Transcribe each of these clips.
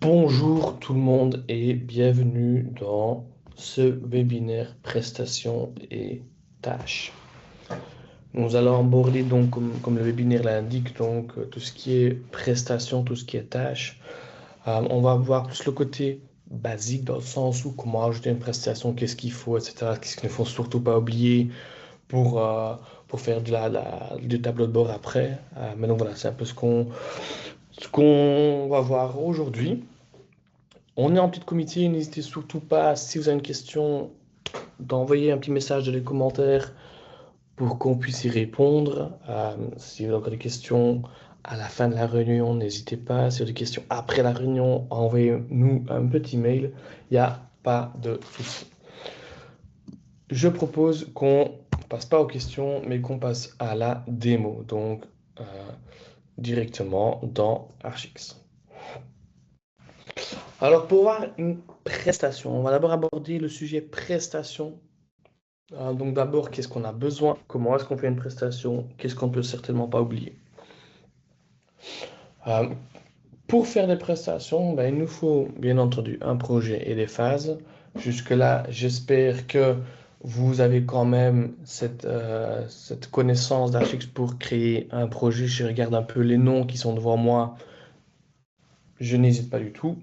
Bonjour tout le monde et bienvenue dans ce webinaire prestations et tâches. Nous allons aborder donc, comme le webinaire l'indique, donc tout ce qui est prestations, tout ce qui est tâches. On va voir plus le côté basique dans le sens où comment ajouter une prestation, qu'est-ce qu'il faut, etc. Qu'est-ce qu'il ne faut surtout pas oublier pour, euh, pour faire du tableau de bord après. Mais donc voilà, c'est un peu ce qu'on va voir aujourd'hui. On est en petit comité, n'hésitez surtout pas, si vous avez une question, d'envoyer un petit message dans les commentaires pour qu'on puisse y répondre. Si vous avez encore des questions à la fin de la réunion, n'hésitez pas. Si vous avez des questions après la réunion, envoyez-nous un petit mail. Il n'y a pas de souci. Je propose qu'on passe pas aux questions, mais qu'on passe à la démo, donc euh, directement dans Archix. Alors, pour voir une prestation, on va d'abord aborder le sujet prestation. Donc d'abord, qu'est-ce qu'on a besoin? Comment est-ce qu'on fait une prestation? Qu'est-ce qu'on ne peut certainement pas oublier? Euh, pour faire des prestations, ben, il nous faut bien entendu un projet et des phases. Jusque-là, j'espère que vous avez quand même cette connaissance d'Archix pour créer un projet. Je regarde un peu les noms qui sont devant moi. Je n'hésite pas du tout.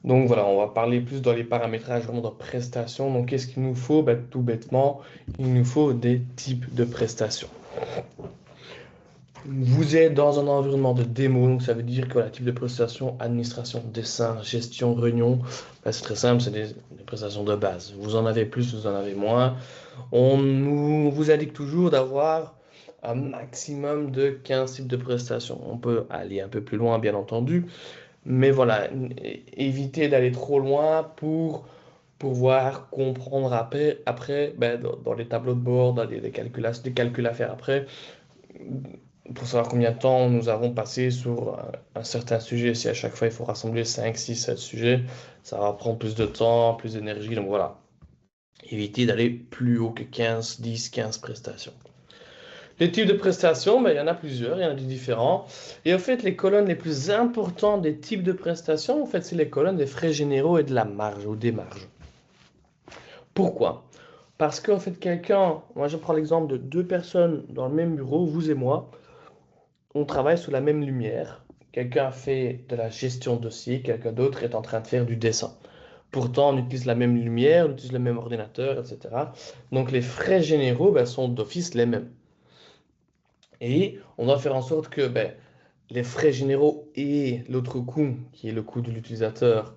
Donc voilà, on va parler plus dans les paramétrages vraiment de prestations. Donc qu'est-ce qu'il nous faut? Ben, tout bêtement, il nous faut des types de prestations. Vous êtes dans un environnement de démo, donc ça veut dire que voilà, type de prestation, administration, dessin, gestion, réunion, ben, c'est très simple, c'est des prestations de base. Vous en avez plus, vous en avez moins. Vous indique toujours d'avoir un maximum de 15 types de prestations. On peut aller un peu plus loin, bien entendu, mais voilà, éviter d'aller trop loin pour pouvoir comprendre après ben, dans les tableaux de bord, dans des calculs à faire après, pour savoir combien de temps nous avons passé sur un certain sujet. Si à chaque fois il faut rassembler 5, 6, 7 sujets, ça va prendre plus de temps, plus d'énergie. Donc voilà, éviter d'aller plus haut que 15, 10, 15 prestations. Les types de prestations, ben, il y en a plusieurs, il y en a des différents. Et en fait, les colonnes les plus importantes des types de prestations, en fait, c'est les colonnes des frais généraux et de la marge ou des marges. Pourquoi? Parce qu'en fait, moi je prends l'exemple de deux personnes dans le même bureau, vous et moi, on travaille sous la même lumière. Quelqu'un fait de la gestion de dossier, quelqu'un d'autre est en train de faire du dessin. Pourtant, on utilise la même lumière, on utilise le même ordinateur, etc. Donc les frais généraux ben, sont d'office les mêmes. Et on doit faire en sorte que ben, les frais généraux et l'autre coût, qui est le coût de l'utilisateur,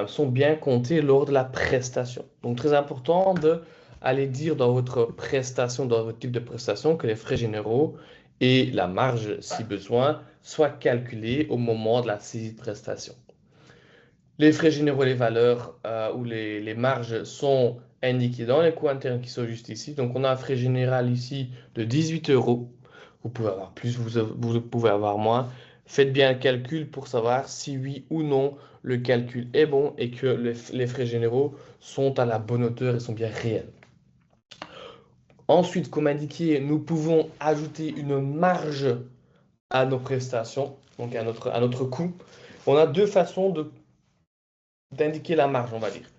sont bien comptés lors de la prestation. Donc très important de aller dire dans votre prestation, dans votre type de prestation, que les frais généraux et la marge, si besoin, soient calculés au moment de la saisie de prestation. Les frais généraux et les valeurs ou les marges sont indiqués dans les coûts internes qui sont juste ici. Donc on a un frais général ici de 18 euros. Vous pouvez avoir plus, vous pouvez avoir moins. Faites bien le calcul pour savoir si oui ou non le calcul est bon et que les frais généraux sont à la bonne hauteur et sont bien réels. Ensuite, comme indiqué, nous pouvons ajouter une marge à nos prestations, donc à notre coût. On a deux façons d'indiquer la marge, on va dire.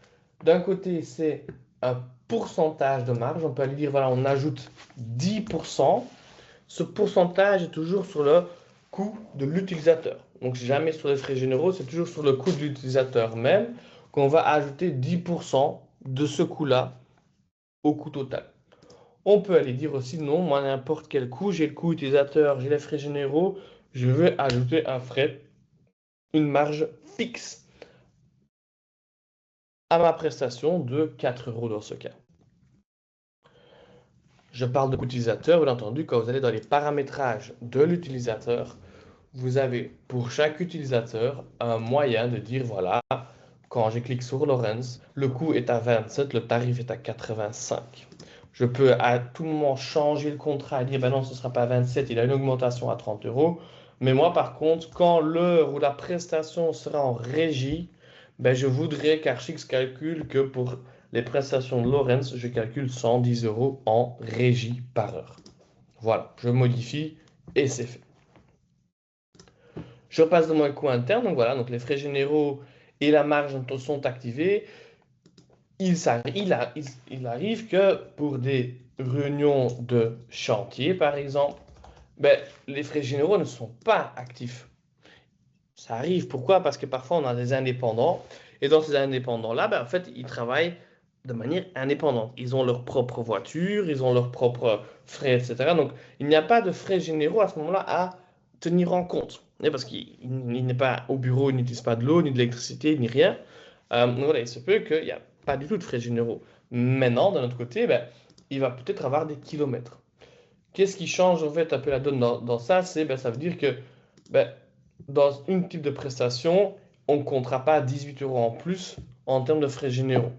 D'un côté, c'est un pourcentage de marge. On peut aller dire, voilà, on ajoute 10%. Ce pourcentage est toujours sur le coût de l'utilisateur. Donc, jamais sur les frais généraux, c'est toujours sur le coût de l'utilisateur même qu'on va ajouter 10% de ce coût-là au coût total. On peut aller dire aussi, non, moi, n'importe quel coût, j'ai le coût utilisateur, j'ai les frais généraux, je veux ajouter un frais, une marge fixe à ma prestation de 4 euros dans ce cas. Je parle de l'utilisateur, bien entendu, quand vous allez dans les paramétrages de l'utilisateur, vous avez pour chaque utilisateur un moyen de dire, voilà, quand je clique sur Lawrence, le coût est à 27, le tarif est à 85. Je peux à tout moment changer le contrat et dire, ben non, ce ne sera pas 27, il a une augmentation à 30 euros. Mais moi, par contre, quand l'heure ou la prestation sera en régie, ben je voudrais qu'Archix calcule que pour les prestations de Lawrence, je calcule 110 euros en régie par heure. Voilà, je modifie et c'est fait. Je passe dans mon coût interne, donc voilà, donc les frais généraux et la marge sont activées, il arrive que pour des réunions de chantier, par exemple, ben, les frais généraux ne sont pas actifs. Ça arrive. Pourquoi? Parce que parfois, on a des indépendants. Et dans ces indépendants-là, ben, en fait, ils travaillent de manière indépendante. Ils ont leur propre voiture, ils ont leurs propres frais, etc. Donc, il n'y a pas de frais généraux à ce moment-là à tenir en compte. Et parce qu'il n'est pas au bureau, il n'utilise pas de l'eau, ni de l'électricité, ni rien. Donc voilà, il se peut qu'il n'y a pas du tout de frais généraux. Maintenant, d'un autre côté, ben, il va peut-être avoir des kilomètres. Qu'est-ce qui change en fait un peu la donne dans ça? C'est, ben, ça veut dire que ben, dans une type de prestation, on ne comptera pas 18 euros en plus en termes de frais généraux.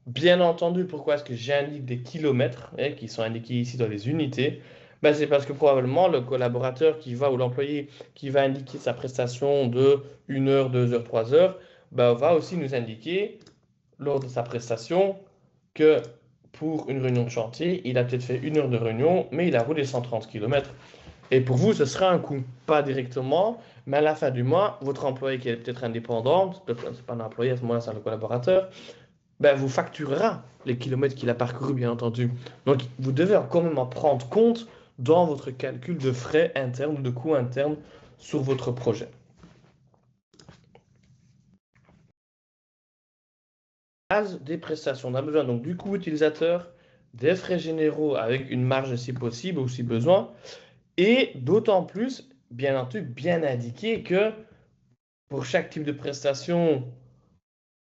Bien entendu, pourquoi est-ce que j'indique des kilomètres qui sont indiqués ici dans les unités? Ben, c'est parce que probablement le collaborateur qui va ou l'employé qui va indiquer sa prestation de 1 heure, 2 heures, 3 heures, ben, va aussi nous indiquer lors de sa prestation que pour une réunion de chantier, il a peut-être fait 1 heure de réunion, mais il a roulé 130 km. Et pour vous, ce sera un coût, pas directement, mais à la fin du mois, votre employé qui est peut-être indépendant, c'est pas un employé à ce moment-là, c'est un collaborateur, ben, vous facturera les kilomètres qu'il a parcourus, bien entendu. Donc, vous devez quand même en prendre compte dans votre calcul de frais internes ou de coûts internes sur votre projet. Base des prestations, on a besoin donc du coût utilisateur, des frais généraux avec une marge si possible ou si besoin, et d'autant plus, bien entendu, bien indiqué que pour chaque type de prestation,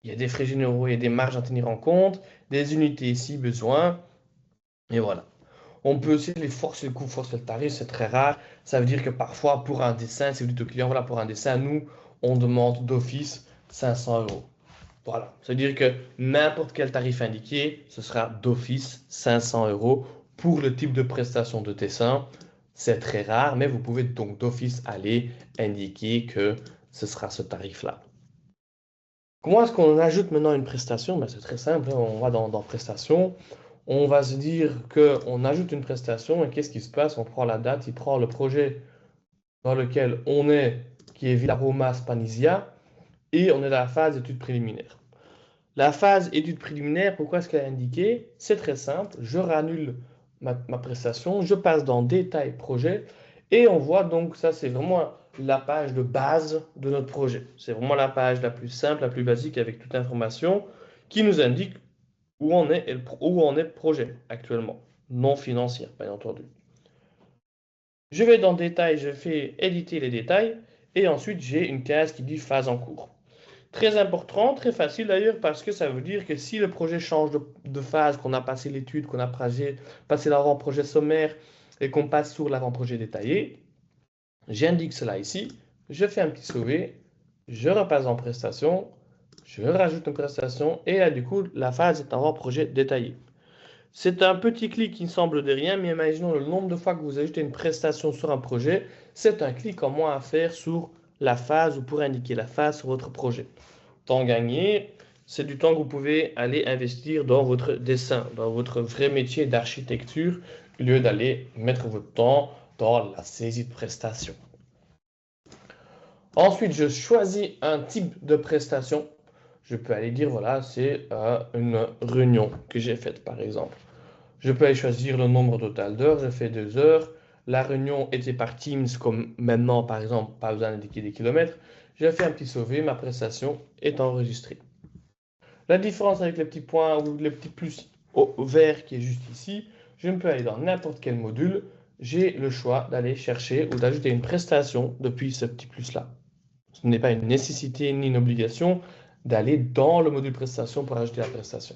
il y a des frais généraux, il y a des marges à tenir en compte, des unités si besoin, et voilà. On peut aussi les forcer le coût, forcer le tarif, c'est très rare. Ça veut dire que parfois, pour un dessin, si vous dites au client, voilà, pour un dessin, nous, on demande d'office 500 euros. Voilà. Ça veut dire que n'importe quel tarif indiqué, ce sera d'office 500 euros pour le type de prestation de dessin. C'est très rare, mais vous pouvez donc d'office aller indiquer que ce sera ce tarif-là. Comment est-ce qu'on ajoute maintenant une prestation? Ben, c'est très simple, hein. On va dans prestation, on va se dire qu'on ajoute une prestation et qu'est-ce qui se passe? On prend la date, il prend le projet dans lequel on est, qui est Villaroma Spanisia, et on est dans la phase d'études préliminaires. La phase étude préliminaire, pourquoi est-ce qu'elle est indiquée? C'est très simple, je réannule ma prestation, je passe dans détail projet et on voit donc ça c'est vraiment la page de base de notre projet. C'est vraiment la page la plus simple, la plus basique avec toute l'information qui nous indique où on est, le projet actuellement, non financière bien entendu. Je vais dans détail, je fais éditer les détails et ensuite j'ai une case qui dit phase en cours. Très important, très facile d'ailleurs, parce que ça veut dire que si le projet change de phase, qu'on a passé l'étude, qu'on a passé l'avant-projet sommaire et qu'on passe sur l'avant-projet détaillé, j'indique cela ici, je fais un petit sauver, je repasse en prestation, je rajoute une prestation et là du coup la phase est en avant-projet détaillé. C'est un petit clic qui semble de rien, mais imaginons le nombre de fois que vous ajoutez une prestation sur un projet, c'est un clic en moins à faire sur la phase ou pour indiquer la phase sur votre projet. Temps gagné, c'est du temps que vous pouvez aller investir dans votre dessin, dans votre vrai métier d'architecture, au lieu d'aller mettre votre temps dans la saisie de prestations. Ensuite, je choisis un type de prestation. Je peux aller dire, voilà, c'est une réunion que j'ai faite, par exemple. Je peux aller choisir le nombre total d'heures, je fais 2 heures. La réunion était par Teams, comme maintenant, par exemple, pas besoin d'indiquer des kilomètres. Je fais un petit sauver, ma prestation est enregistrée. La différence avec les petits points ou les petits plus au vert qui est juste ici, je peux aller dans n'importe quel module. J'ai le choix d'aller chercher ou d'ajouter une prestation depuis ce petit plus-là. Ce n'est pas une nécessité ni une obligation d'aller dans le module prestation pour ajouter la prestation.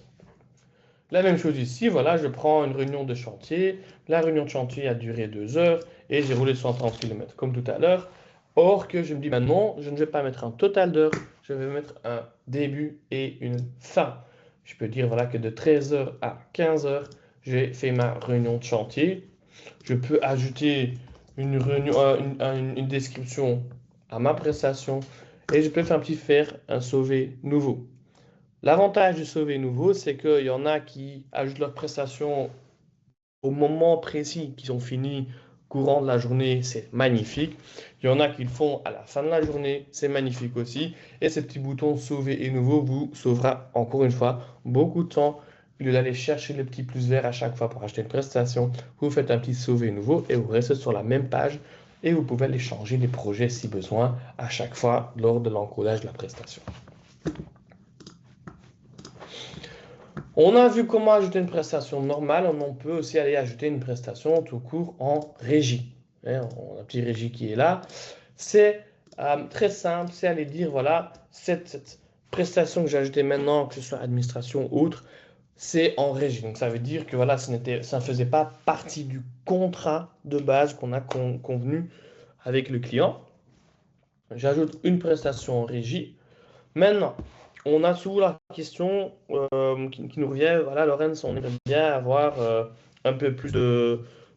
La même chose ici, voilà, je prends une réunion de chantier. La réunion de chantier a duré 2 heures et j'ai roulé 130 km comme tout à l'heure. Or que je me dis maintenant, je ne vais pas mettre un total d'heures, je vais mettre un début et une fin. Je peux dire voilà que de 13h à 15h, j'ai fait ma réunion de chantier. Je peux ajouter une description à ma prestation et je peux faire un sauvé nouveau. L'avantage du sauver nouveau, c'est qu'il y en a qui ajoutent leur prestation au moment précis qu'ils ont fini courant de la journée, c'est magnifique. Il y en a qui le font à la fin de la journée, c'est magnifique aussi. Et ce petit bouton sauver et nouveau vous sauvera encore une fois beaucoup de temps. Au lieu d'aller chercher le petit plus vert à chaque fois pour acheter une prestation, vous faites un petit sauver nouveau et vous restez sur la même page et vous pouvez aller changer les projets si besoin à chaque fois lors de l'encodage de la prestation. On a vu comment ajouter une prestation normale, on peut aussi aller ajouter une prestation tout court en régie. On a un petit régie qui est là. C'est très simple, c'est aller dire, voilà, cette prestation que j'ai ajoutée maintenant, que ce soit administration ou autre, c'est en régie. Donc ça veut dire que voilà, ça ne faisait pas partie du contrat de base qu'on a convenu avec le client. J'ajoute une prestation en régie. Maintenant, on a souvent la question qui nous revient, voilà, Laurence, on aimerait bien avoir un peu plus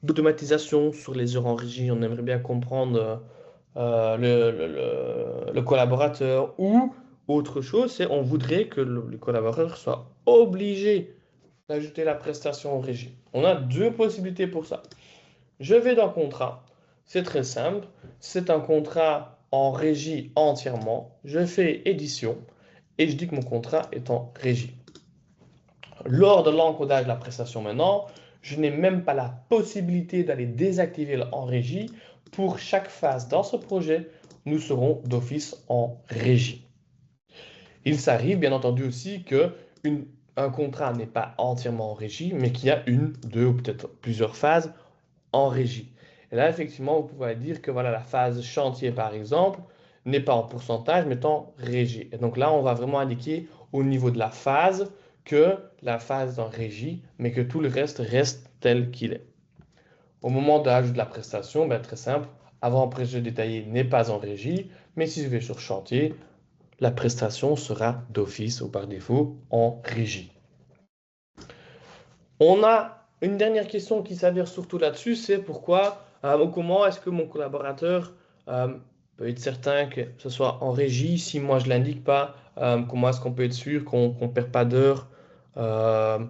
d'automatisation sur les heures en régie, on aimerait bien comprendre le collaborateur ou autre chose, c'est on voudrait que le collaborateur soit obligé d'ajouter la prestation en régie. On a deux possibilités pour ça. Je vais dans contrat, c'est très simple, c'est un contrat en régie entièrement, je fais édition et je dis que mon contrat est en régie. Lors de l'encodage de la prestation maintenant, je n'ai même pas la possibilité d'aller désactiver le en régie. Pour chaque phase dans ce projet, nous serons d'office en régie. Il s'arrive bien entendu aussi que un contrat n'est pas entièrement en régie, mais qu'il y a une, deux ou peut-être plusieurs phases en régie. Et là, effectivement, vous pouvez dire que voilà, la phase chantier, par exemple, n'est pas en pourcentage, mais en régie. Et donc là, on va vraiment indiquer au niveau de la phase que la phase est en régie, mais que tout le reste tel qu'il est. Au moment de l'ajout de la prestation, ben, très simple, avant-projet détaillé n'est pas en régie, mais si je vais sur chantier, la prestation sera d'office ou par défaut en régie. On a une dernière question qui s'avère surtout là-dessus, c'est pourquoi ou comment est-ce que mon collaborateur peut être certain que ce soit en régie si moi je ne l'indique pas, comment est-ce qu'on peut être sûr qu'on ne perd pas d'heures euh,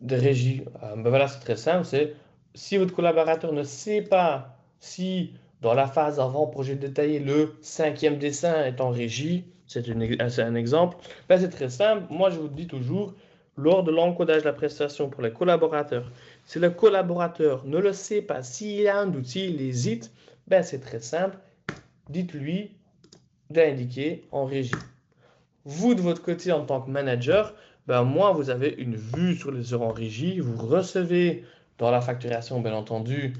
de régie. Ben voilà, c'est très simple, c'est si votre collaborateur ne sait pas si dans la phase avant projet détaillé, le cinquième dessin est en régie, c'est un exemple, ben c'est très simple, moi je vous dis toujours, lors de l'encodage de la prestation pour les collaborateurs, si le collaborateur ne le sait pas, s'il y a un doute, s'il hésite, ben c'est très simple. Dites-lui d'indiquer en régie. Vous, de votre côté, en tant que manager, ben moi, vous avez une vue sur les heures en régie. Vous recevez dans la facturation, bien entendu,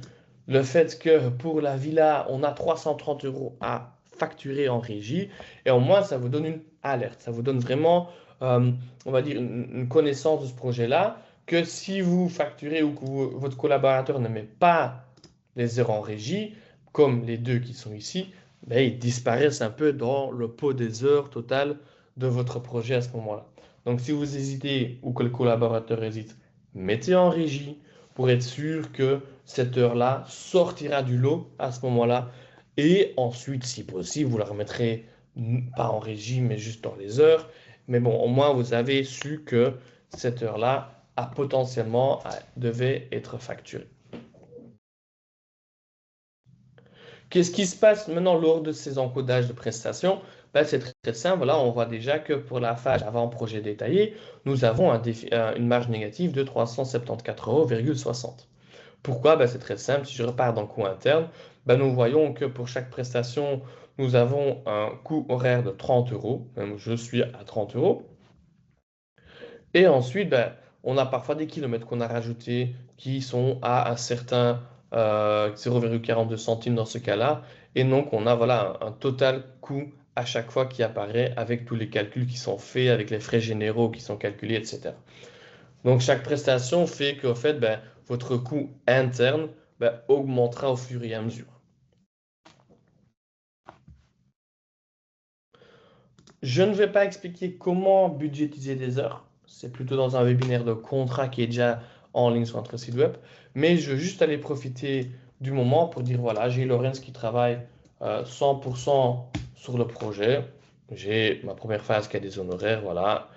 le fait que pour la villa, on a 330 € à facturer en régie. Et au moins, ça vous donne une alerte. Ça vous donne vraiment, on va dire, une connaissance de ce projet-là. Que si vous facturez ou que votre collaborateur ne met pas les heures en régie, comme les deux qui sont ici, ben, ils disparaissent un peu dans le pot des heures totales de votre projet à ce moment-là. Donc, si vous hésitez ou que le collaborateur hésite, mettez en régie pour être sûr que cette heure-là sortira du lot à ce moment-là. Et ensuite, si possible, vous la remettrez pas en régie, mais juste dans les heures. Mais bon, au moins, vous avez su que cette heure-là a potentiellement devait être facturée. Qu'est-ce qui se passe maintenant lors de ces encodages de prestations? Ben, c'est très simple. Là, on voit déjà que pour la phase avant projet détaillé, nous avons une marge négative de 374,60 €. Pourquoi? Ben, c'est très simple. Si je repars dans le coût interne, ben, nous voyons que pour chaque prestation, nous avons un coût horaire de 30 €. Même je suis à 30 €. Et ensuite, ben, on a parfois des kilomètres qu'on a rajoutés qui sont à un certain 0,42 centimes dans ce cas-là. Et donc, on a voilà, un total coût à chaque fois qui apparaît avec tous les calculs qui sont faits, avec les frais généraux qui sont calculés, etc. Donc, chaque prestation fait qu'au fait, ben, votre coût interne ben, augmentera au fur et à mesure. Je ne vais pas expliquer comment budgétiser des heures. C'est plutôt dans un webinaire de contrat qui est déjà en ligne sur notre site web. Mais je veux juste aller profiter du moment pour dire, voilà, j'ai Laurence qui travaille 100% sur le projet. J'ai ma première phase qui a des honoraires, voilà.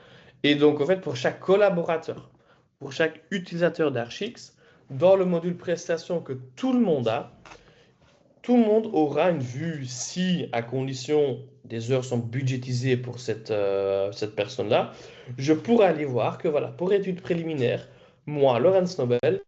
Et donc, en fait, pour chaque collaborateur, pour chaque utilisateur d'Archix, dans le module prestation que tout le monde a, tout le monde aura une vue si, à condition des heures sont budgétisées pour cette personne-là, je pourrais aller voir que voilà, pour études préliminaires, moi, Laurence Nobel,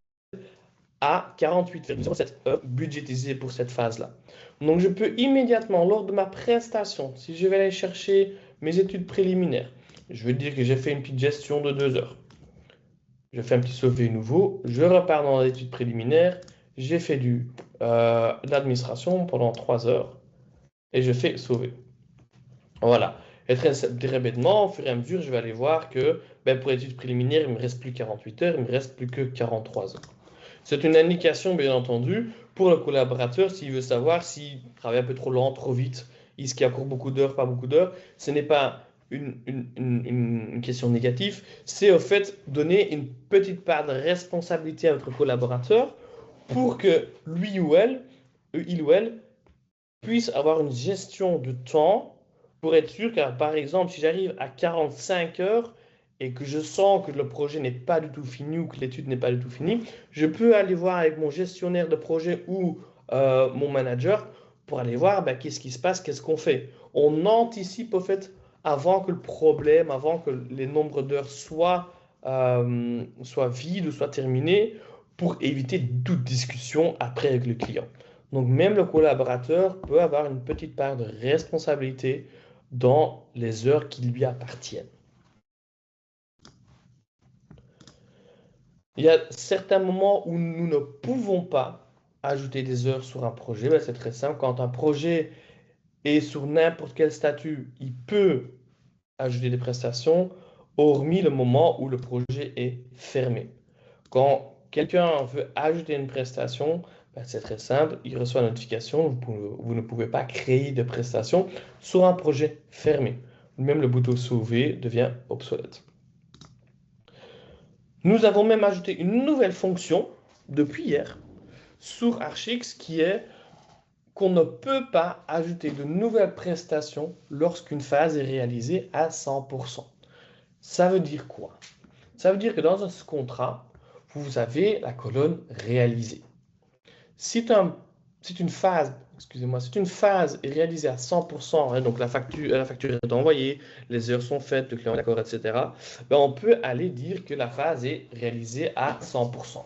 a 48,07 heures budgétisées pour cette phase-là. Donc je peux immédiatement, lors de ma prestation, si je vais aller chercher mes études préliminaires, je vais dire que j'ai fait une petite gestion de 2 heures. Je fais un petit sauver nouveau, je repars dans l'étude préliminaire, j'ai fait de l'administration pendant 3 heures et je fais sauver. Voilà. Et très bêtement, au fur et à mesure, je vais aller voir que pour l'étude préliminaire, il ne me reste plus 48 heures, il ne me reste plus que 43 heures. C'est une indication, bien entendu, pour le collaborateur s'il veut savoir s'il travaille un peu trop lent, trop vite, est-ce qu'il y a encore beaucoup d'heures, pas beaucoup d'heures. Ce n'est pas une question négative, c'est au fait donner une petite part de responsabilité à votre collaborateur pour que lui ou elle, il ou elle, puisse avoir une gestion de temps pour être sûr que, par exemple, si j'arrive à 45 heures et que je sens que le projet n'est pas du tout fini ou que l'étude n'est pas du tout finie, je peux aller voir avec mon gestionnaire de projet ou mon manager pour aller voir qu'est-ce qui se passe, qu'est-ce qu'on fait. On anticipe au fait avant que le problème, avant que les nombres d'heures soient vides ou soient terminés pour éviter toute discussion après avec le client. Donc même le collaborateur peut avoir une petite part de responsabilité dans les heures qui lui appartiennent. Il y a certains moments où nous ne pouvons pas ajouter des heures sur un projet. C'est très simple. Quand un projet est sur n'importe quel statut, il peut ajouter des prestations, hormis le moment où le projet est fermé. Quand quelqu'un veut ajouter une prestation, c'est très simple, il reçoit une notification, vous ne pouvez pas créer de prestation sur un projet fermé. Même le bouton sauver devient obsolète. Nous avons même ajouté une nouvelle fonction depuis hier sur Archix qui est qu'on ne peut pas ajouter de nouvelles prestations lorsqu'une phase est réalisée à 100%. Ça veut dire quoi? Ça veut dire que dans ce contrat, vous avez la colonne réalisée. Si une phase, si une phase est réalisée à 100%, hein, donc la facture est envoyée, les heures sont faites, le client est d'accord, etc., on peut aller dire que la phase est réalisée à 100%.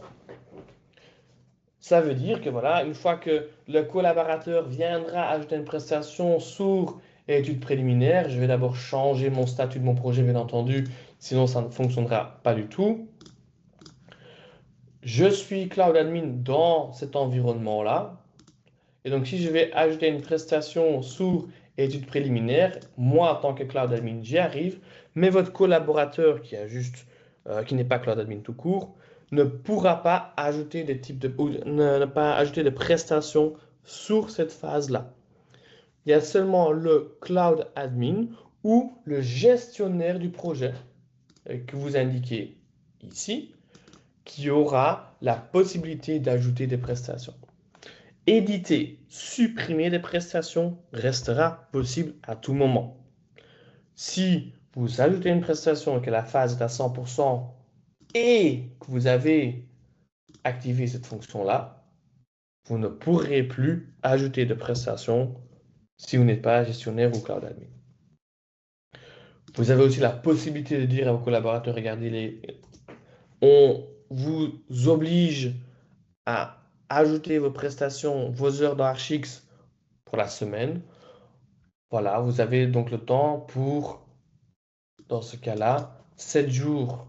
Ça veut dire que voilà, une fois que le collaborateur viendra ajouter une prestation sur études préliminaires, je vais d'abord changer mon statut de mon projet, bien entendu, sinon ça ne fonctionnera pas du tout. Je suis Cloud Admin dans cet environnement-là. Et donc, si je vais ajouter une prestation sous études préliminaires, moi, en tant que Cloud Admin, j'y arrive, mais votre collaborateur qui n'est pas Cloud Admin tout court, ne pourra pas ajouter ne pas ajouter de prestations sur cette phase-là. Il y a seulement le Cloud Admin ou le gestionnaire du projet que vous indiquez ici, qui aura la possibilité d'ajouter des prestations. Éditer, supprimer des prestations restera possible à tout moment. Si vous ajoutez une prestation et que la phase est à 100% et que vous avez activé cette fonction-là, vous ne pourrez plus ajouter de prestations si vous n'êtes pas gestionnaire ou cloud admin. Vous avez aussi la possibilité de dire à vos collaborateurs, regardez, on vous oblige à ajouter vos prestations, vos heures dans Archix pour la semaine. Voilà, vous avez donc le temps pour, dans ce cas-là, 7 jours.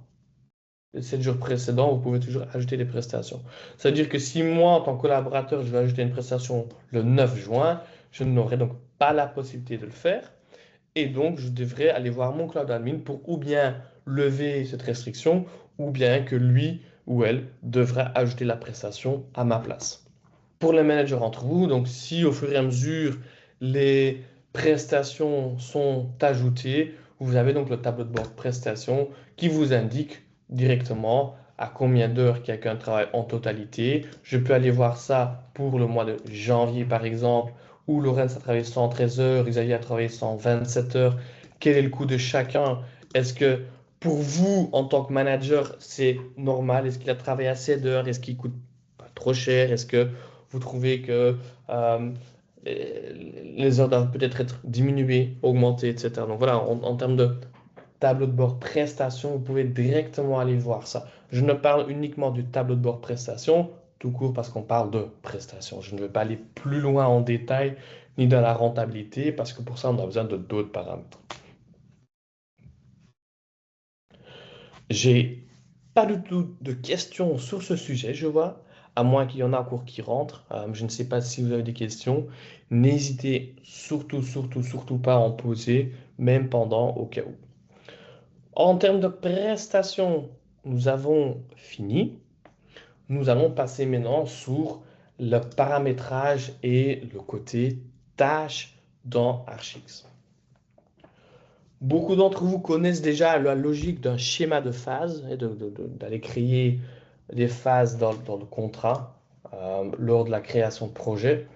Les 7 jours précédents, vous pouvez toujours ajouter des prestations. Ça veut dire que si moi, en tant que collaborateur, je vais ajouter une prestation le 9 juin, je n'aurai donc pas la possibilité de le faire. Et donc, je devrais aller voir mon cloud admin pour ou bien lever cette restriction, ou bien que lui ou elle devra ajouter la prestation à ma place. Pour les managers entre vous, donc si au fur et à mesure les prestations sont ajoutées, vous avez donc le tableau de bord prestations qui vous indique directement à combien d'heures quelqu'un travaille en totalité. Je peux aller voir ça pour le mois de janvier par exemple, où Laurence a travaillé 113 heures, Xavier a travaillé 127 heures. Quel est le coût de chacun? Est-ce que pour vous, en tant que manager, c'est normal? Est-ce qu'il a travaillé assez d'heures? Est-ce qu'il coûte pas trop cher? Est-ce que vous trouvez que les heures doivent peut-être être diminuées, augmentées, etc. Donc voilà, en termes de tableau de bord prestation, vous pouvez directement aller voir ça. Je ne parle uniquement du tableau de bord prestation, tout court parce qu'on parle de prestation. Je ne vais pas aller plus loin en détail ni dans la rentabilité parce que pour ça, on a besoin de d'autres paramètres. J'ai pas du tout de questions sur ce sujet, je vois, à moins qu'il y en a encore qui rentrent. Je ne sais pas si vous avez des questions. N'hésitez surtout, surtout, surtout pas à en poser, même pendant au cas où. En termes de prestations, nous avons fini. Nous allons passer maintenant sur le paramétrage et le côté tâches dans Archix. Beaucoup d'entre vous connaissent déjà la logique d'un schéma de phase et d'aller créer des phases dans le contrat lors de la création de projet.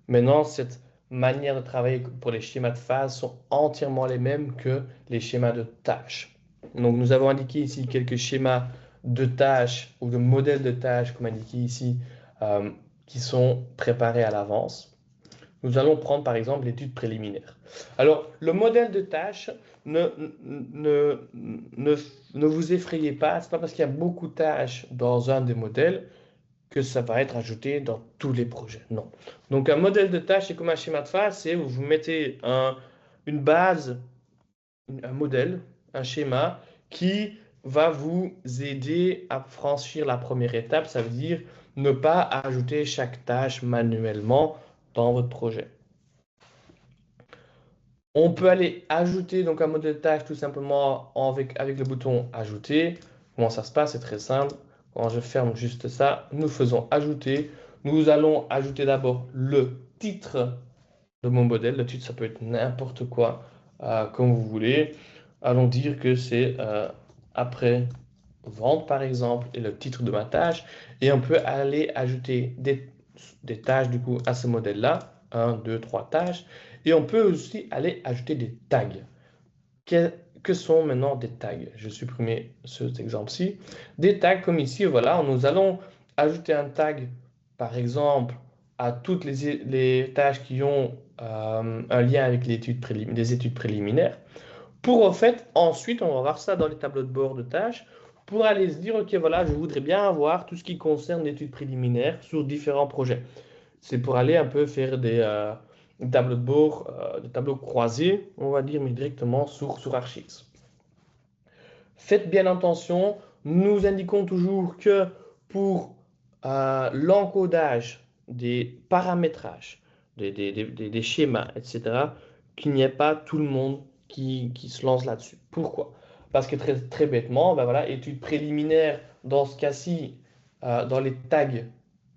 Maintenant, cette manière de travailler pour les schémas de phase sont entièrement les mêmes que les schémas de tâches. Donc, nous avons indiqué ici quelques schémas de tâches ou de modèles de tâches, comme indiqué ici, qui sont préparés à l'avance. Nous allons prendre par exemple l'étude préliminaire. Alors, le modèle de tâche, ne, ne, ne, ne vous effrayez pas, ce n'est pas parce qu'il y a beaucoup de tâches dans un des modèles que ça va être ajouté dans tous les projets. Non. Donc, un modèle de tâche, c'est comme un schéma de phase, c'est où vous mettez une base, un modèle, un schéma qui va vous aider à franchir la première étape. Ça veut dire ne pas ajouter chaque tâche manuellement dans votre projet. On peut aller ajouter donc un modèle de tâche tout simplement avec le bouton ajouter. Comment ça se passe? C'est très simple. Quand je ferme juste ça, nous faisons ajouter. Nous allons ajouter d'abord le titre de mon modèle. Le titre, ça peut être n'importe quoi, comme vous voulez. Allons dire que c'est après vente, par exemple, et le titre de ma tâche. Et on peut aller ajouter des tâches, du coup, à ce modèle-là. 1, 2, 3 tâches. Et on peut aussi aller ajouter des tags. Que sont maintenant des tags? Je vais supprimer cet exemple-ci. Des tags comme ici, voilà, nous allons ajouter un tag, par exemple, à toutes les tâches qui ont un lien avec les études préliminaires. Pour en fait, ensuite, on va voir ça dans les tableaux de bord de tâches, pour aller se dire, OK, voilà, je voudrais bien avoir tout ce qui concerne l'étude préliminaire sur différents projets. C'est pour aller un peu faire des tableaux de bord, des tableaux croisés, on va dire, mais directement sur Archix. Faites bien attention, nous indiquons toujours que pour l'encodage des paramétrages, des schémas, etc., qu'il n'y ait pas tout le monde qui se lance là-dessus. Pourquoi? Parce que très, très bêtement, ben voilà, étude préliminaire, dans ce cas-ci, dans les tags,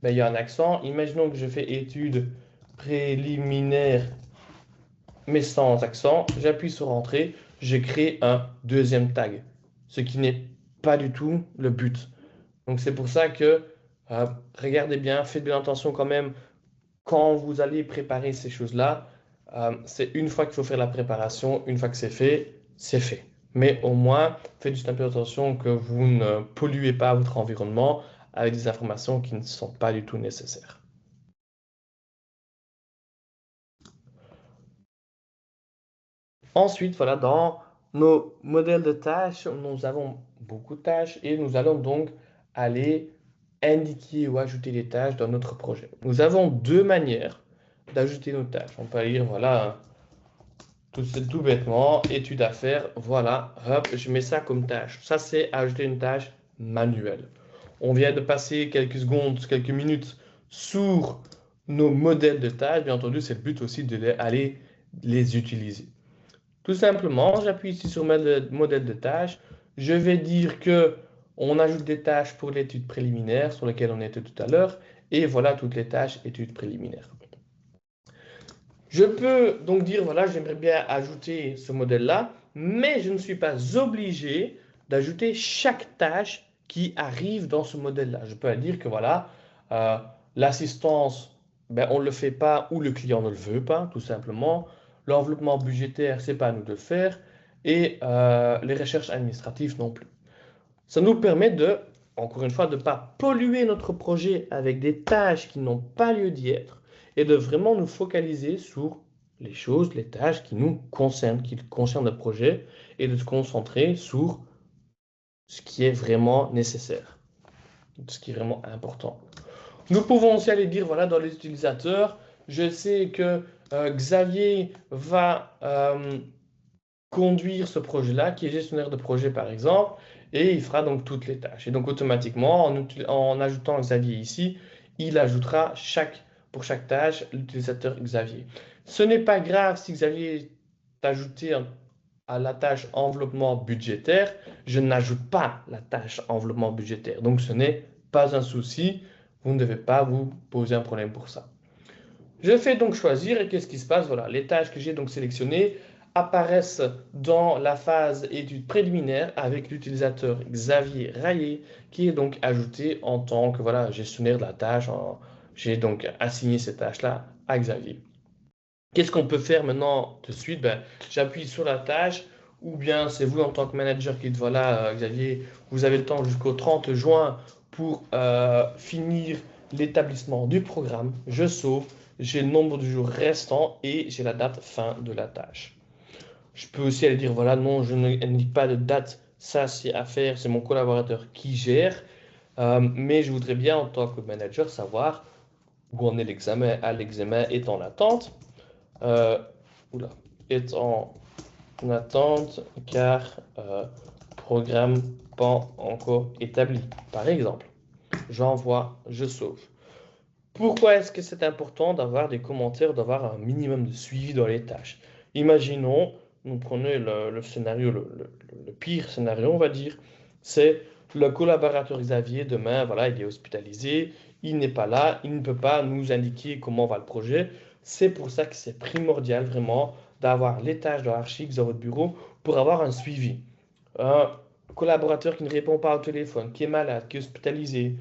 ben, il y a un accent. Imaginons que je fais étude préliminaire, mais sans accent. J'appuie sur Entrée, je crée un deuxième tag, ce qui n'est pas du tout le but. Donc c'est pour ça que regardez bien, faites bien attention quand même quand vous allez préparer ces choses-là. C'est une fois qu'il faut faire la préparation, une fois que c'est fait, c'est fait. Mais au moins, faites juste un peu attention que vous ne polluez pas votre environnement avec des informations qui ne sont pas du tout nécessaires. Ensuite, voilà, dans nos modèles de tâches, nous avons beaucoup de tâches et nous allons donc aller indiquer ou ajouter des tâches dans notre projet. Nous avons deux manières d'ajouter nos tâches. On peut lire, voilà, tout bêtement, étude à faire, voilà, hop, je mets ça comme tâche. Ça, c'est ajouter une tâche manuelle. On vient de passer quelques secondes, quelques minutes sur nos modèles de tâches. Bien entendu, c'est le but aussi d'aller les utiliser. Tout simplement, j'appuie ici sur modèle de tâche. Je vais dire que on ajoute des tâches pour l'étude préliminaire sur laquelle on était tout à l'heure. Et voilà toutes les tâches études préliminaires. Je peux donc dire, voilà, j'aimerais bien ajouter ce modèle-là, mais je ne suis pas obligé d'ajouter chaque tâche qui arrive dans ce modèle-là. Je peux dire que voilà, euh, l'assistance, ben, on ne le fait pas ou le client ne le veut pas, tout simplement. L'enveloppement budgétaire, c'est pas à nous de le faire. Et les recherches administratives non plus. Ça nous permet de encore une fois, de ne pas polluer notre projet avec des tâches qui n'ont pas lieu d'y être et de vraiment nous focaliser sur les choses, les tâches qui nous concernent, qui concernent le projet et de se concentrer sur ce qui est vraiment nécessaire, ce qui est vraiment important. Nous pouvons aussi aller dire, voilà, dans les utilisateurs, je sais que Xavier va conduire ce projet-là, qui est gestionnaire de projet par exemple, et il fera donc toutes les tâches. Et donc automatiquement, en ajoutant Xavier ici, il ajoutera pour chaque tâche l'utilisateur Xavier. Ce n'est pas grave si Xavier est ajouté à la tâche enveloppement budgétaire, je n'ajoute pas la tâche enveloppement budgétaire. Donc ce n'est pas un souci, vous ne devez pas vous poser un problème pour ça. Je fais donc choisir et qu'est-ce qui se passe? Voilà, les tâches que j'ai donc sélectionnées apparaissent dans la phase étude préliminaire avec l'utilisateur Xavier Rayet qui est donc ajouté en tant que voilà, gestionnaire de la tâche. J'ai donc assigné ces tâches-là à Xavier. Qu'est-ce qu'on peut faire maintenant de suite? Ben, j'appuie sur la tâche ou bien c'est vous en tant que manager qui dites voilà, Xavier, vous avez le temps jusqu'au 30 juin pour finir l'établissement du programme. Je sauve, j'ai le nombre de jours restants et j'ai la date fin de la tâche. Je peux aussi aller dire voilà, non, je n'indique pas de date, ça c'est à faire, c'est mon collaborateur qui gère. Mais je voudrais bien en tant que manager savoir où en est l'examen, l'examen est en attente. Euh, oula, est en attente car programme pas encore établi. Par exemple, j'envoie, je sauve. Pourquoi est-ce que c'est important d'avoir des commentaires, d'avoir un minimum de suivi dans les tâches? Imaginons, nous prenons le scénario, le pire scénario, on va dire, c'est le collaborateur Xavier, demain, voilà, il est hospitalisé, il n'est pas là, il ne peut pas nous indiquer comment va le projet. C'est pour ça que c'est primordial vraiment d'avoir les tâches dans Archix dans votre bureau pour avoir un suivi. Un collaborateur qui ne répond pas au téléphone, qui est malade, qui est hospitalisé,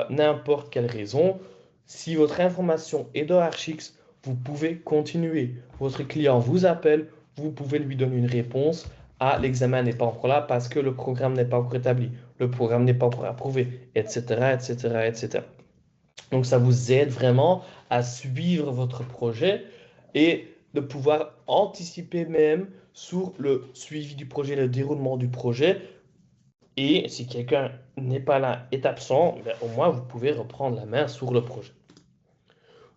n'importe quelle raison, si votre information est dans Archix, vous pouvez continuer. Votre client vous appelle, vous pouvez lui donner une réponse. Ah, l'examen n'est pas encore là parce que le programme n'est pas encore établi, le programme n'est pas encore approuvé, etc., etc., etc. Donc, ça vous aide vraiment à suivre votre projet et de pouvoir anticiper même sur le suivi du projet, le déroulement du projet. Et si quelqu'un n'est pas là, est absent, ben, au moins vous pouvez reprendre la main sur le projet.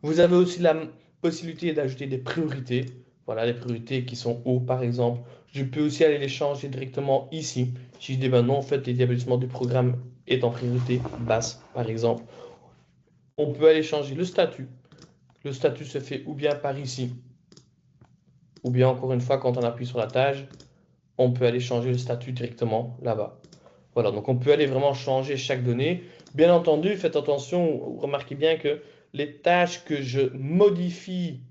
Vous avez aussi la possibilité d'ajouter des priorités. Voilà, les priorités qui sont hauts, par exemple. Je peux aussi aller les changer directement ici. Si je dis, ben non, en fait, l'établissement du programme est en priorité basse, par exemple. On peut aller changer le statut. Le statut se fait ou bien par ici, ou bien encore une fois, quand on appuie sur la tâche, on peut aller changer le statut directement là-bas. Voilà, donc on peut aller vraiment changer chaque donnée. Bien entendu, faites attention, remarquez bien que les tâches que je modifie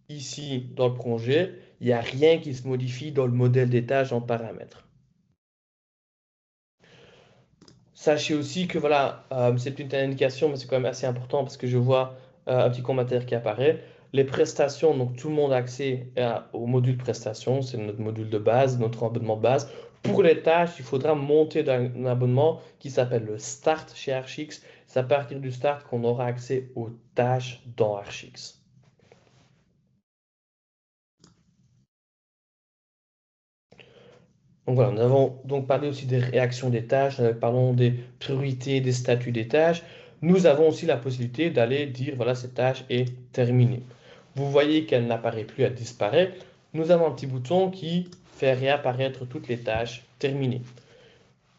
ici dans le projet, il n'y a rien qui se modifie dans le modèle des tâches en paramètres. Sachez aussi que voilà, c'est une indication, mais c'est quand même assez important parce que je vois un petit commentaire qui apparaît. Les prestations, donc tout le monde a accès au module prestations, c'est notre module de base, notre abonnement de base. Pour les tâches, il faudra monter d'un abonnement qui s'appelle le Start chez Archix. C'est à partir du Start qu'on aura accès aux tâches dans Archix. Donc voilà, nous avons donc parlé aussi des réactions des tâches, parlons des priorités, des statuts des tâches. Nous avons aussi la possibilité d'aller dire, voilà, cette tâche est terminée. Vous voyez qu'elle n'apparaît plus, elle disparaît. Nous avons un petit bouton qui fait réapparaître toutes les tâches terminées.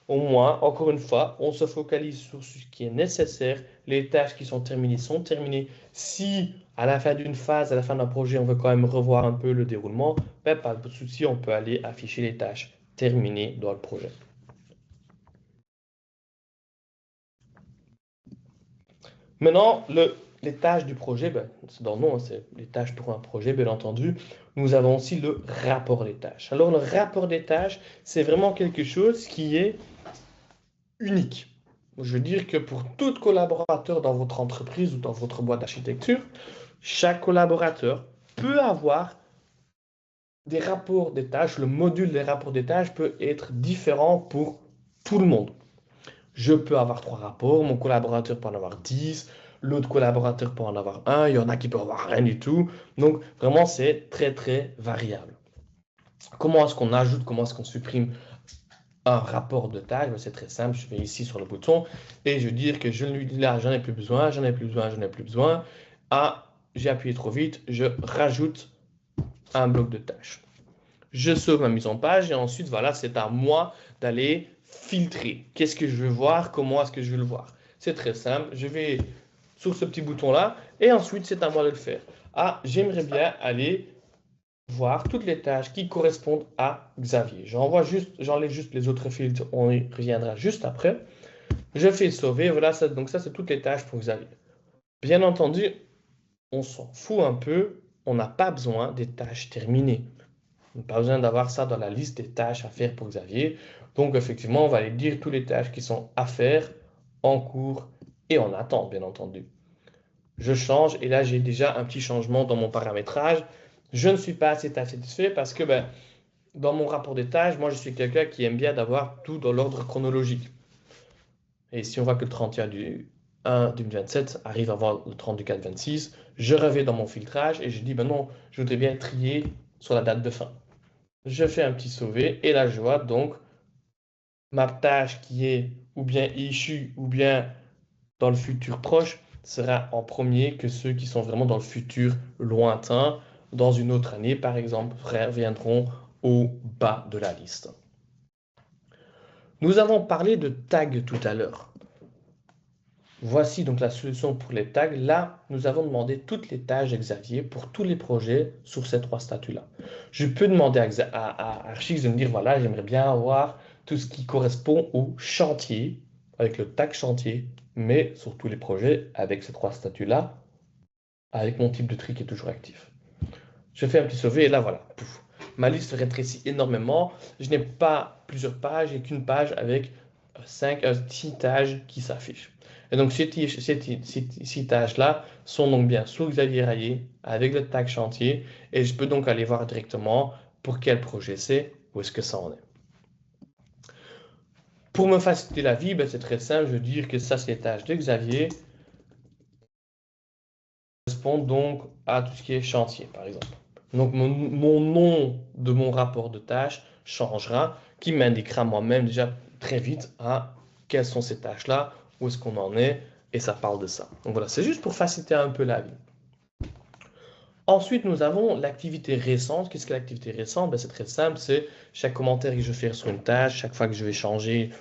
Au moins, encore une fois, on se focalise sur ce qui est nécessaire. Les tâches qui sont terminées sont terminées. Si à la fin d'une phase, à la fin d'un projet, on veut quand même revoir un peu le déroulement, ben, pas de souci, on peut aller afficher les tâches terminées dans le projet. Maintenant, les tâches du projet, ben, c'est dans le nom, hein, c'est les tâches pour un projet, bien entendu. Nous avons aussi le rapport des tâches. Alors, le rapport des tâches, c'est vraiment quelque chose qui est unique. Je veux dire que pour tout collaborateur dans votre entreprise ou dans votre boîte d'architecture, chaque collaborateur peut avoir des rapports des tâches. Le module des rapports des tâches peut être différent pour tout le monde. Je peux avoir 3 rapports, mon collaborateur peut en avoir 10, l'autre collaborateur peut en avoir un, il y en a qui peuvent avoir rien du tout. Donc vraiment, c'est très très variable. Comment est-ce qu'on ajoute, comment est-ce qu'on supprime un rapport de tâche? Ben, c'est très simple, je vais ici sur le bouton et je vais dire que je lui dis là, j'en ai plus besoin, j'en ai plus besoin, j'en ai plus besoin. Ah, j'ai appuyé trop vite, je rajoute un bloc de tâches. Je sauve ma mise en page et ensuite, voilà, c'est à moi d'aller filtrer. Qu'est-ce que je veux voir? Comment est-ce que je veux le voir? C'est très simple. Je vais sur ce petit bouton-là et ensuite, c'est à moi de le faire. Ah, j'aimerais bien aller voir toutes les tâches qui correspondent à Xavier. J'enlève juste les autres filtres, on y reviendra juste après. Je fais sauver, voilà, donc ça c'est toutes les tâches pour Xavier. Bien entendu, on s'en fout un peu, on n'a pas besoin des tâches terminées. On n'a pas besoin d'avoir ça dans la liste des tâches à faire pour Xavier. Donc effectivement, on va aller dire toutes les tâches qui sont à faire, en cours et en attente, bien entendu. Je change et là j'ai déjà un petit changement dans mon paramétrage. Je ne suis pas assez satisfait parce que dans mon rapport des tâches, moi je suis quelqu'un qui aime bien d'avoir tout dans l'ordre chronologique. Et si on voit que le 31 du 1 2027 arrive avant le 30 du 4 26, je reviens dans mon filtrage et je dis ben non, je voudrais bien trier sur la date de fin. Je fais un petit sauver et là je vois donc ma tâche qui est ou bien issue ou bien dans le futur proche sera en premier que ceux qui sont vraiment dans le futur lointain, dans une autre année par exemple, reviendront au bas de la liste. Nous avons parlé de tags tout à l'heure. Voici donc la solution pour les tags. Là, nous avons demandé toutes les tâches de Xavier pour tous les projets sur ces 3 statuts-là. Je peux demander à Archix de me dire, voilà, j'aimerais bien avoir tout ce qui correspond au chantier, avec le tag chantier, mais sur tous les projets avec ces 3 statuts-là, avec mon type de tri qui est toujours actif. Je fais un petit sauver et là, voilà, pouf. Ma liste se rétrécit énormément. Je n'ai pas plusieurs pages, j'ai qu'une page avec 6 tâches qui s'affichent. Et donc, ces 6 tâches-là sont donc bien sous Xavier Rayé avec le tag chantier et je peux donc aller voir directement pour quel projet c'est, où est-ce que ça en est. Pour me faciliter la vie, c'est très simple, je veux dire que ça, c'est les tâches de Xavier correspondent donc à tout ce qui est chantier, par exemple. Donc, mon nom de mon rapport de tâches changera, qui m'indiquera moi-même déjà très vite quelles sont ces tâches-là, où est-ce qu'on en est, et ça parle de ça. Donc voilà, c'est juste pour faciliter un peu la vie. Ensuite, nous avons l'activité récente. Qu'est-ce que l'activité récente? C'est très simple, c'est chaque commentaire que je vais faire sur une tâche, chaque fois que je vais changer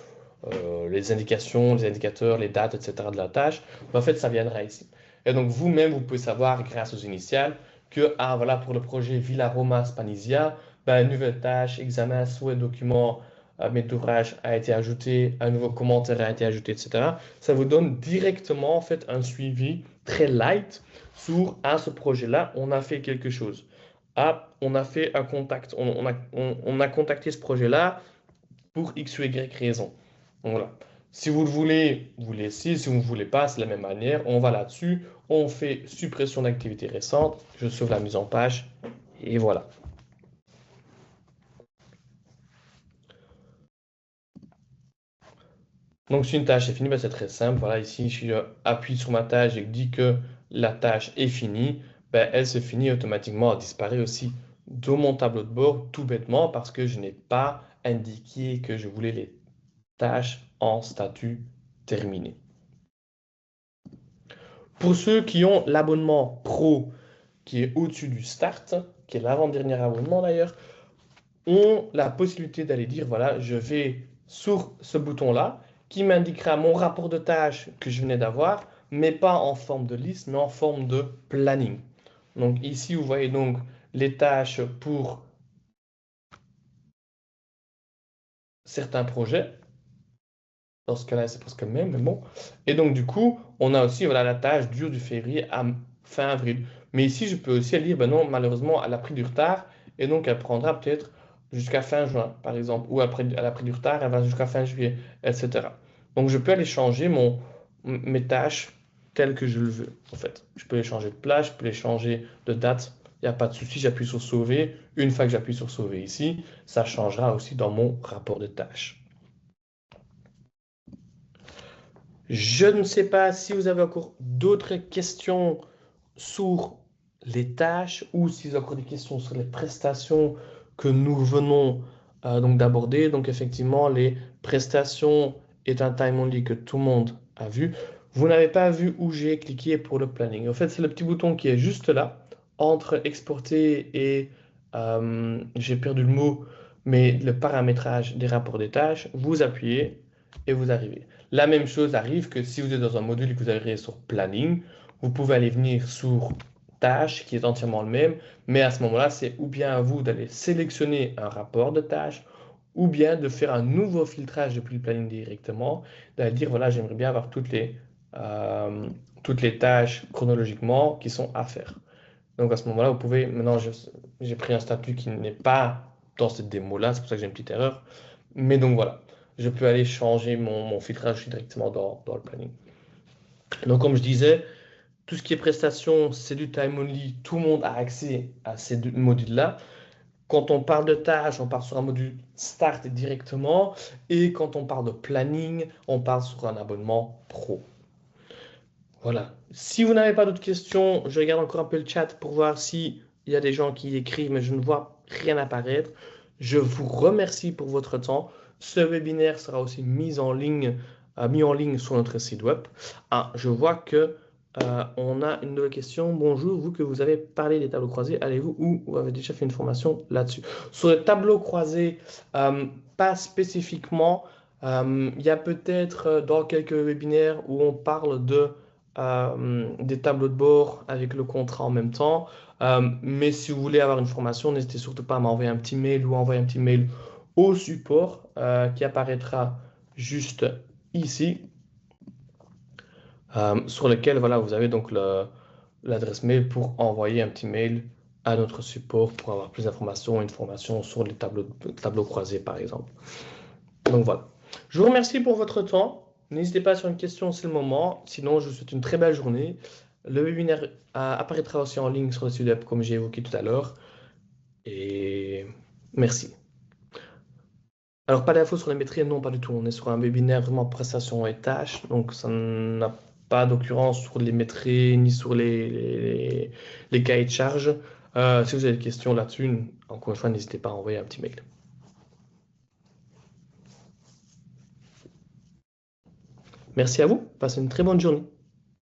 les indications, les indicateurs, les dates, etc. de la tâche, en fait, ça viendra ici. Et donc, vous-même, vous pouvez savoir, grâce aux initiales, que, voilà, pour le projet Villa Roma Spanisia, une nouvelle tâche, examen, souhait, document, maître d'ouvrage a été ajouté, un nouveau commentaire a été ajouté, etc. Ça vous donne directement, en fait, un suivi très light sur, ce projet-là, on a fait quelque chose. On a fait un contact, on a contacté ce projet-là pour X ou Y raison. Donc voilà. Si vous le voulez, vous laissez. Si vous ne voulez pas, c'est la même manière. On va là-dessus. On fait suppression d'activité récente. Je sauve la mise en page. Et voilà. Donc si une tâche est finie, c'est très simple. Voilà, ici, si je appuie sur ma tâche et que je dis que la tâche est finie, elle se finit automatiquement. Elle disparaît aussi de mon tableau de bord, tout bêtement, parce que je n'ai pas indiqué que je voulais les tâches en statut terminé. Pour ceux qui ont l'abonnement pro qui est au-dessus du Start, qui est l'avant-dernier abonnement d'ailleurs, ont la possibilité d'aller dire, voilà, je vais sur ce bouton-là, qui m'indiquera mon rapport de tâches que je venais d'avoir, mais pas en forme de liste, mais en forme de planning. Donc ici, vous voyez donc les tâches pour certains projets. Dans ce cas-là, c'est presque le même, mais bon. Et donc, du coup, on a aussi voilà, la tâche dure du février à fin avril. Mais ici, je peux aussi dire, ben non, malheureusement, elle a pris du retard, et donc elle prendra peut-être jusqu'à fin juin, par exemple, ou elle a pris du retard, elle va jusqu'à fin juillet, etc. Donc, je peux aller changer mes tâches telles que je le veux, en fait. Je peux les changer de place, je peux les changer de date, il n'y a pas de souci, j'appuie sur sauver. Une fois que j'appuie sur sauver ici, ça changera aussi dans mon rapport de tâches. Je ne sais pas si vous avez encore d'autres questions sur les tâches ou si vous avez encore des questions sur les prestations que nous venons donc d'aborder. Donc effectivement, les prestations est un time only que tout le monde a vu. Vous n'avez pas vu où j'ai cliqué pour le planning. En fait, c'est le petit bouton qui est juste là, entre exporter et, j'ai perdu le mot, mais le paramétrage des rapports des tâches. Vous appuyez et vous arrivez. La même chose arrive que si vous êtes dans un module et que vous arrivez sur planning, vous pouvez aller venir sur tâche qui est entièrement le même, mais à ce moment-là, c'est ou bien à vous d'aller sélectionner un rapport de tâches, ou bien de faire un nouveau filtrage depuis le planning directement, d'aller dire, voilà, j'aimerais bien avoir toutes les tâches chronologiquement qui sont à faire. Donc à ce moment-là, vous pouvez, maintenant j'ai pris un statut qui n'est pas dans cette démo-là, c'est pour ça que j'ai une petite erreur, mais donc voilà, je peux aller changer mon filtrage directement dans le planning. Donc comme je disais, tout ce qui est prestations, c'est du time only. Tout le monde a accès à ces deux modules-là. Quand on parle de tâches, on parle sur un module Start directement. Et quand on parle de planning, on parle sur un abonnement pro. Voilà. Si vous n'avez pas d'autres questions, je regarde encore un peu le chat pour voir s'il y a des gens qui écrivent, mais je ne vois rien apparaître. Je vous remercie pour votre temps. Ce webinaire sera aussi mis en ligne sur notre site web. Ah, je vois que on a une nouvelle question. Bonjour, vous que vous avez parlé des tableaux croisés, allez-vous ou vous avez déjà fait une formation là-dessus? Sur les tableaux croisés, pas spécifiquement. Il y a peut-être dans quelques webinaires où on parle des tableaux de bord avec le contrat en même temps. Mais si vous voulez avoir une formation, n'hésitez surtout pas à m'envoyer un petit mail ou envoyer un petit mail au support qui apparaîtra juste ici, sur lequel voilà, vous avez donc l'adresse mail pour envoyer un petit mail à notre support pour avoir plus d'informations, une formation sur les tableaux croisés par exemple. Donc voilà. Je vous remercie pour votre temps. N'hésitez pas sur une question, c'est le moment. Sinon, je vous souhaite une très belle journée. Le webinaire apparaîtra aussi en ligne sur le site web, comme j'ai évoqué tout à l'heure. Et merci. Alors, pas d'infos sur les métriques, non, pas du tout. On est sur un webinaire vraiment prestation et tâches. Donc, ça n'a pas d'occurrence sur les métriques ni sur les cahiers de charges. Si vous avez des questions là-dessus, encore une fois, n'hésitez pas à envoyer un petit mail. Merci à vous. Passez une très bonne journée.